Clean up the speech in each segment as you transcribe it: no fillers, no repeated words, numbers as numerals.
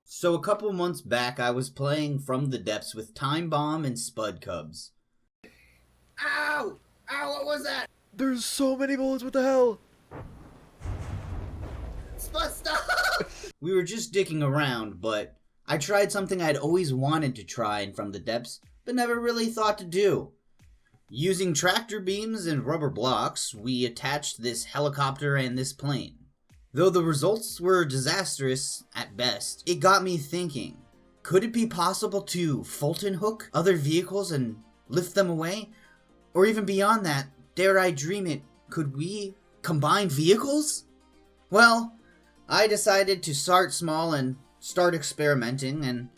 So a couple months back, I was playing From the Depths with Time Bomb and Spud Cubs. Ow! Ow, what was that? There's so many bullets, what the hell? Spud, stop! We were just dicking around, but I tried something I'd always wanted to try in From the Depths, but never really thought to do. Using tractor beams and rubber blocks, we attached this helicopter and this plane. Though the results were disastrous at best, it got me thinking, could it be possible to fulton hook other vehicles and lift them away? Or even beyond that, dare I dream it, could we combine vehicles? Well, I decided to start small and start experimenting and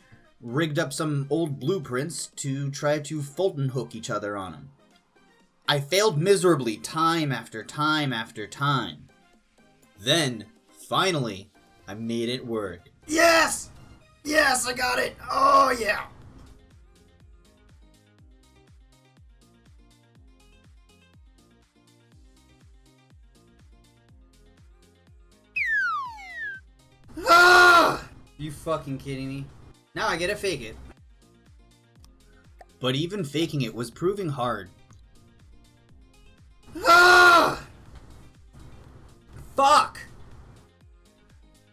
rigged up some old blueprints to try to fulton hook each other on them. I failed miserably time after time after time. Then, finally, I made it work. Yes! Yes, I got it! Oh, yeah! Ah! You fucking kidding me? Now I gotta fake it. But even faking it was proving hard. Ah! Fuck!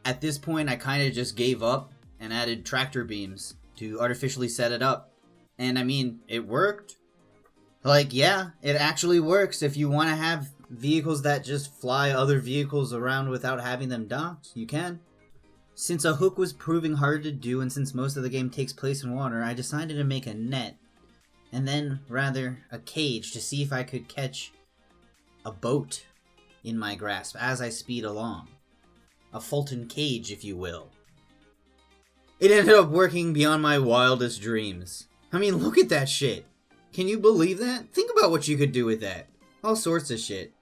At this point, I kinda just gave up and added tractor beams to artificially set it up. And I mean, it worked. Like, yeah, it actually works if you want to have vehicles that just fly other vehicles around without having them docked. You can. Since a hook was proving hard to do and since most of the game takes place in water, I decided to make a net. And then, rather, a cage to see if I could catch a boat in my grasp as I speed along. A fulton cage, if you will. It ended up working beyond my wildest dreams. I mean, look at that shit. Can you believe that? Think about what you could do with that. All sorts of shit.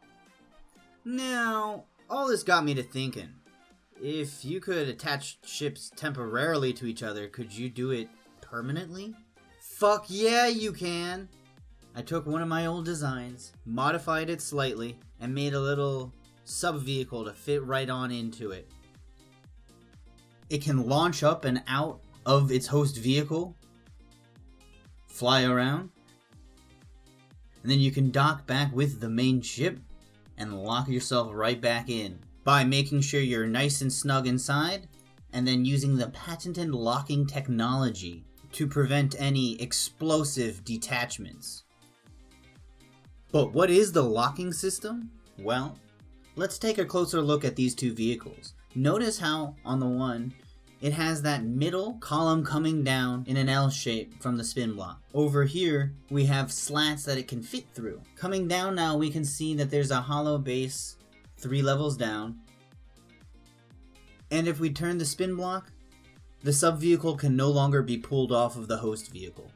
Now, all this got me to thinking. If you could attach ships temporarily to each other, could you do it permanently? Fuck yeah, you can! I took one of my old designs, modified it slightly, and made a little sub-vehicle to fit right on into it. It can launch up and out of its host vehicle, fly around, and then you can dock back with the main ship and lock yourself right back in by making sure you're nice and snug inside, and then using the patented locking technology to prevent any explosive detachments. But what is the locking system? Well, let's take a closer look at these two vehicles. Notice how, on the one, it has that middle column coming down in an L shape from the spin block. Over here, we have slats that it can fit through. Coming down now, we can see that there's a hollow base 3 levels down. And if we turn the spin block, the sub-vehicle can no longer be pulled off of the host vehicle.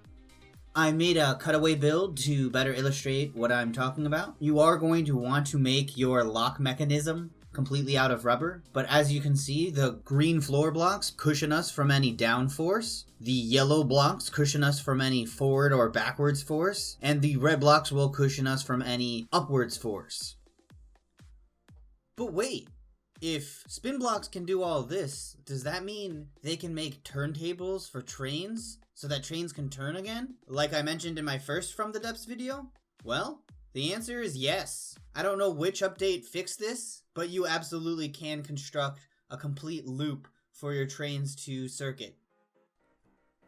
I made a cutaway build to better illustrate what I'm talking about. You are going to want to make your lock mechanism completely out of rubber, but as you can see, the green floor blocks cushion us from any down force, the yellow blocks cushion us from any forward or backwards force, and the red blocks will cushion us from any upwards force. But wait, if spin blocks can do all this, does that mean they can make turntables for trains so that trains can turn again? Like I mentioned in my first From the Depths video? Well, the answer is yes. I don't know which update fixed this, but you absolutely can construct a complete loop for your trains to circuit.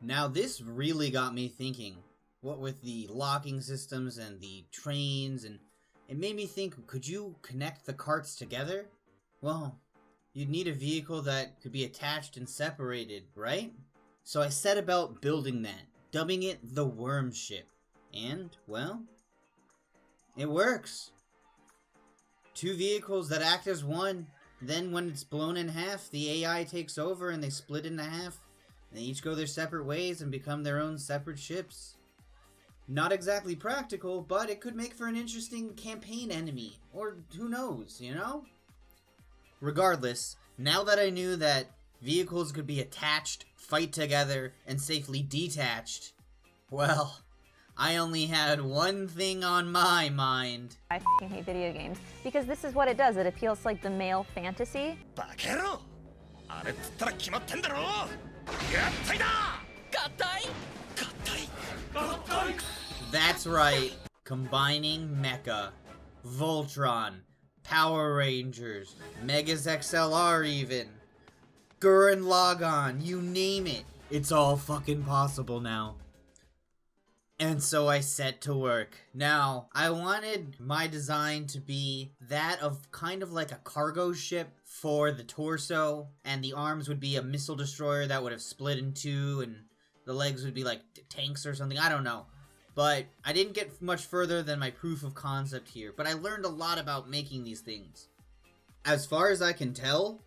Now this really got me thinking, what with the locking systems and the trains, and it made me think, could you connect the carts together? Well, you'd need a vehicle that could be attached and separated, right? So I set about building that, dubbing it the Worm Ship. And, well, it works. 2 vehicles that act as one, then when it's blown in half, the AI takes over and they split into half. They each go their separate ways and become their own separate ships. Not exactly practical, but it could make for an interesting campaign enemy. Or who knows, you know? Regardless, now that I knew that vehicles could be attached, fight together, and safely detached, well, I only had one thing on my mind. I f***ing hate video games because this is what it does. It appeals to like the male fantasy. That's right. Combining mecha, Voltron, Power Rangers, Megas XLR even, Gurren Lagann, you name it. It's all fucking possible now. And so I set to work. Now, I wanted my design to be that of kind of like a cargo ship for the torso, and the arms would be a missile destroyer that would have split in two, and the legs would be like tanks or something, I don't know. But I didn't get much further than my proof of concept here, but I learned a lot about making these things. As far as I can tell,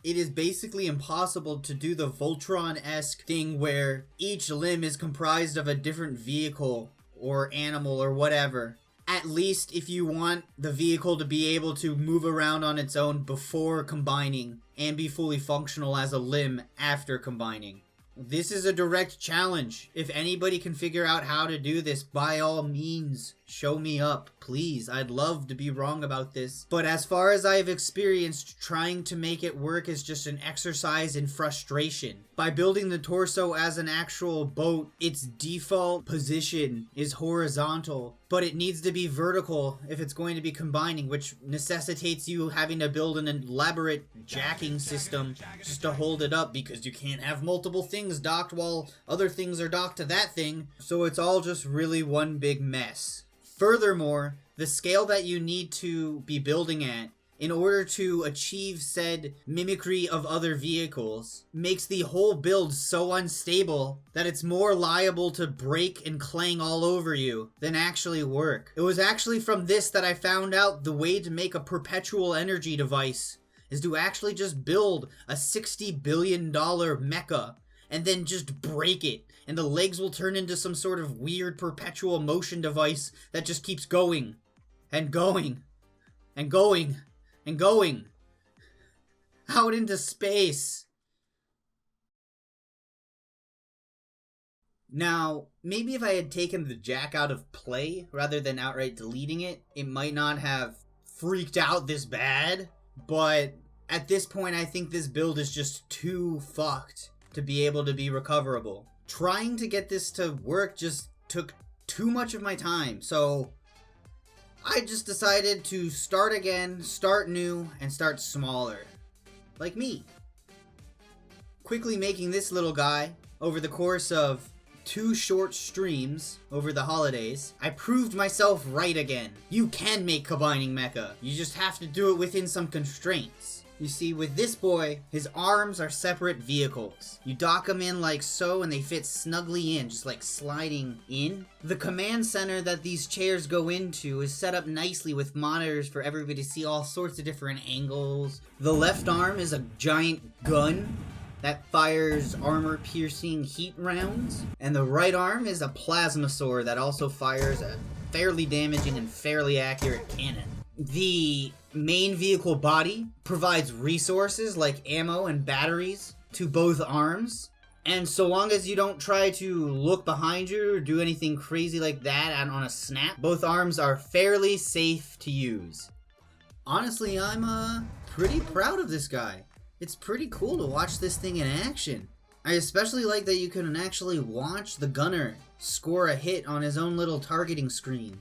it is basically impossible to do the Voltron-esque thing where each limb is comprised of a different vehicle or animal or whatever. At least if you want the vehicle to be able to move around on its own before combining and be fully functional as a limb after combining. This is a direct challenge. If anybody can figure out how to do this, by all means, show me up, please. I'd love to be wrong about this. But as far as I've experienced, trying to make it work is just an exercise in frustration. By building the torso as an actual boat, its default position is horizontal, but it needs to be vertical if it's going to be combining, which necessitates you having to build an elaborate jacking system just to hold it up, because you can't have multiple things docked while other things are docked to that thing. So it's all just really one big mess. Furthermore, the scale that you need to be building at in order to achieve said mimicry of other vehicles makes the whole build so unstable that it's more liable to break and clang all over you than actually work. It was actually from this that I found out the way to make a perpetual energy device is to actually just build a $60 billion mecha and then just break it, and the legs will turn into some sort of weird perpetual motion device that just keeps going and going and going and going out into space. Now, maybe if I had taken the jack out of play rather than outright deleting it, it might not have freaked out this bad, but at this point I think this build is just too fucked to be able to be recoverable. Trying to get this to work just took too much of my time, so I just decided to start again, start new, and start smaller. Like me. Quickly making this little guy over the course of 2 short streams over the holidays, I proved myself right again. You can make combining mecha. You just have to do it within some constraints. You see, with this boy, his arms are separate vehicles. You dock them in like so, and they fit snugly in, just like sliding in. The command center that these chairs go into is set up nicely with monitors for everybody to see all sorts of different angles. The left arm is a giant gun that fires armor-piercing heat rounds. And the right arm is a plasma sword that also fires a fairly damaging and fairly accurate cannon. The main vehicle body provides resources like ammo and batteries to both arms, and so long as you don't try to look behind you or do anything crazy like that on a snap, both arms are fairly safe to use. Honestly, I'm pretty proud of this guy. It's pretty cool to watch this thing in action. I especially like that you can actually watch the gunner score a hit on his own little targeting screen.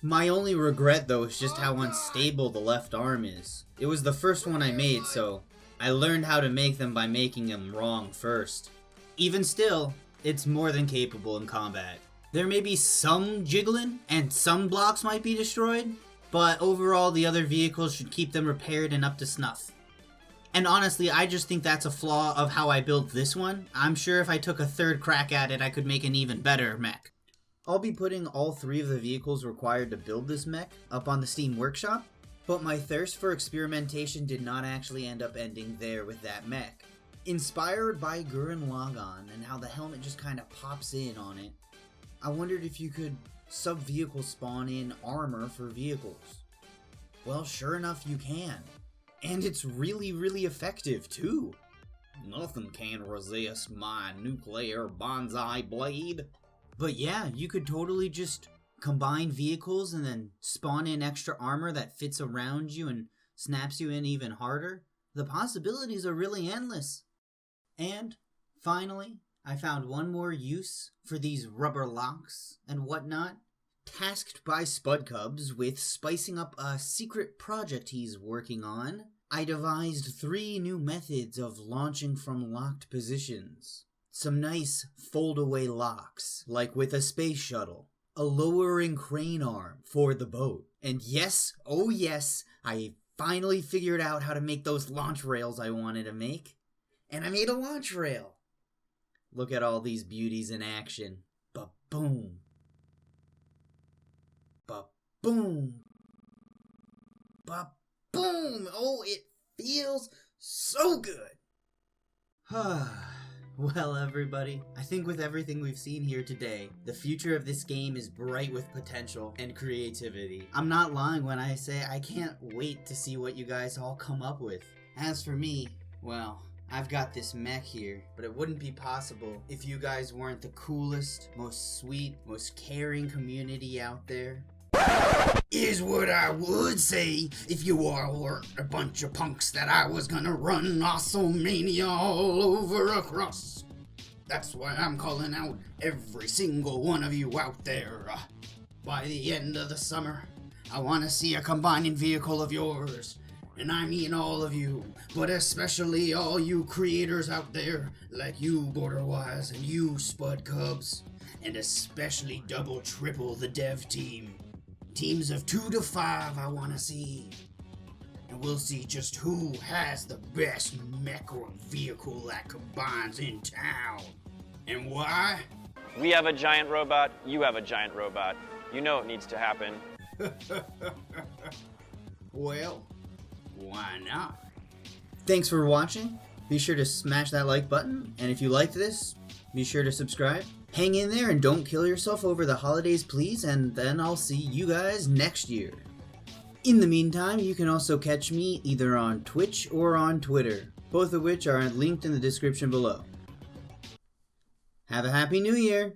My only regret, though, is just how unstable the left arm is. It was the first one I made, so I learned how to make them by making them wrong first. Even still, it's more than capable in combat. There may be some jiggling, and some blocks might be destroyed, but overall the other vehicles should keep them repaired and up to snuff. And honestly, I just think that's a flaw of how I built this one. I'm sure if I took a third crack at it, I could make an even better mech. I'll be putting all 3 of the vehicles required to build this mech up on the Steam Workshop, but my thirst for experimentation did not actually end up ending there with that mech. Inspired by Gurren Lagann and how the helmet just kind of pops in on it, I wondered if you could sub-vehicle spawn in armor for vehicles. Well, sure enough you can. And it's really, really effective too. Nothing can resist my nuclear bonsai blade. But yeah, you could totally just combine vehicles and then spawn in extra armor that fits around you and snaps you in even harder. The possibilities are really endless. And finally, I found one more use for these rubber locks and whatnot. Tasked by Spud Cubs with spicing up a secret project he's working on, I devised 3 new methods of launching from locked positions. Some nice fold-away locks, like with a space shuttle. A lowering crane arm for the boat. And yes, oh yes, I finally figured out how to make those launch rails I wanted to make. And I made a launch rail. Look at all these beauties in action. Ba-boom. Ba-boom. Ba-boom. Oh, it feels so good. Well, everybody, I think with everything we've seen here today, the future of this game is bright with potential and creativity. I'm not lying when I say I can't wait to see what you guys all come up with. As for me, well, I've got this mech here, but it wouldn't be possible if you guys weren't the coolest, most sweet, most caring community out there. Is what I would say if you all weren't a bunch of punks that I was gonna run awesomania all over across. That's why I'm calling out every single one of you out there. By the end of the summer, I want to see a combining vehicle of yours. And I mean all of you, but especially all you creators out there, like you Borderwise and you Spud Cubs, and especially double triple the dev team. Teams of 2 to 5 I want to see. And we'll see just who has the best mech or vehicle that combines in town. And why? We have a giant robot, you have a giant robot. You know it needs to happen. Well, why not? Thanks for watching. Be sure to smash that like button, and if you liked this, be sure to subscribe. Hang in there and don't kill yourself over the holidays, please, and then I'll see you guys next year. In the meantime, you can also catch me either on Twitch or on Twitter, both of which are linked in the description below. Have a happy new year!